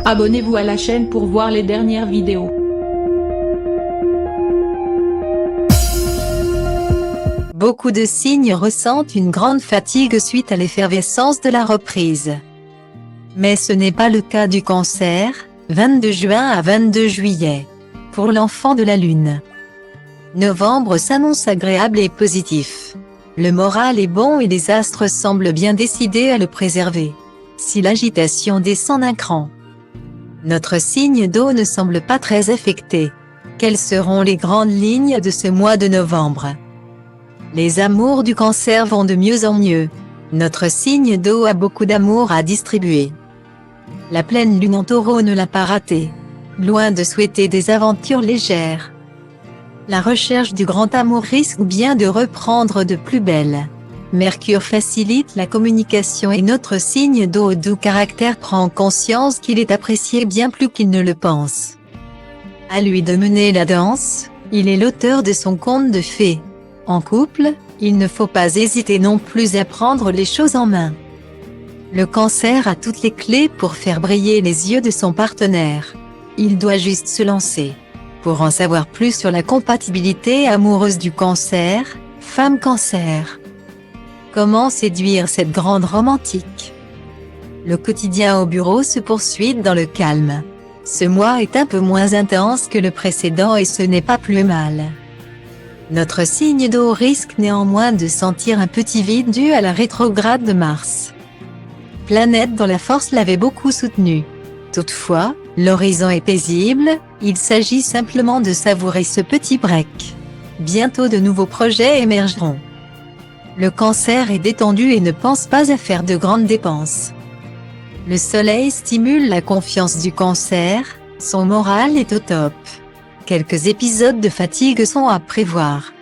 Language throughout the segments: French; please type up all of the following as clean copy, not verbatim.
Abonnez-vous à la chaîne pour voir les dernières vidéos. Beaucoup de signes ressentent une grande fatigue suite à l'effervescence de la reprise. Mais ce n'est pas le cas du Cancer, 22 juin à 22 juillet. Pour l'enfant de la Lune, novembre s'annonce agréable et positif. Le moral est bon et les astres semblent bien décidés à le préserver. Si l'agitation descend d'un cran, notre signe d'eau ne semble pas très affecté. Quelles seront les grandes lignes de ce mois de novembre? Les amours du Cancer vont de mieux en mieux. Notre signe d'eau a beaucoup d'amour à distribuer. La pleine lune en Taureau ne l'a pas raté. Loin de souhaiter des aventures légères, la recherche du grand amour risque bien de reprendre de plus belle. Mercure facilite la communication et notre signe d'eau au doux caractère prend conscience qu'il est apprécié bien plus qu'il ne le pense. À lui de mener la danse, il est l'auteur de son conte de fées. En couple, il ne faut pas hésiter non plus à prendre les choses en main. Le Cancer a toutes les clés pour faire briller les yeux de son partenaire. Il doit juste se lancer. Pour en savoir plus sur la compatibilité amoureuse du Cancer, femme Cancer. Comment séduire cette grande romantique? Le quotidien au bureau se poursuit dans le calme. Ce mois est un peu moins intense que le précédent et ce n'est pas plus mal. Notre signe d'eau risque néanmoins de sentir un petit vide dû à la rétrograde de Mars. Planète dont la force l'avait beaucoup soutenu. Toutefois, l'horizon est paisible, il s'agit simplement de savourer ce petit break. Bientôt de nouveaux projets émergeront. Le Cancer est détendu et ne pense pas à faire de grandes dépenses. Le soleil stimule la confiance du Cancer, son moral est au top. Quelques épisodes de fatigue sont à prévoir.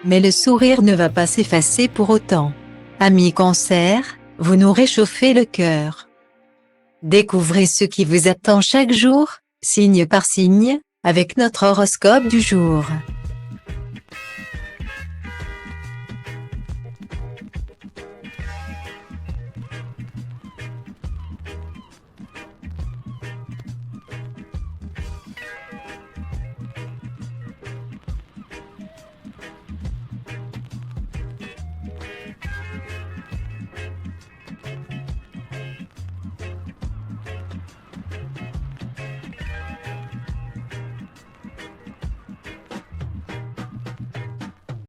Mais le sourire ne va pas s'effacer pour autant. Amis Cancer, vous nous réchauffez le cœur. Découvrez ce qui vous attend chaque jour, signe par signe, avec notre horoscope du jour.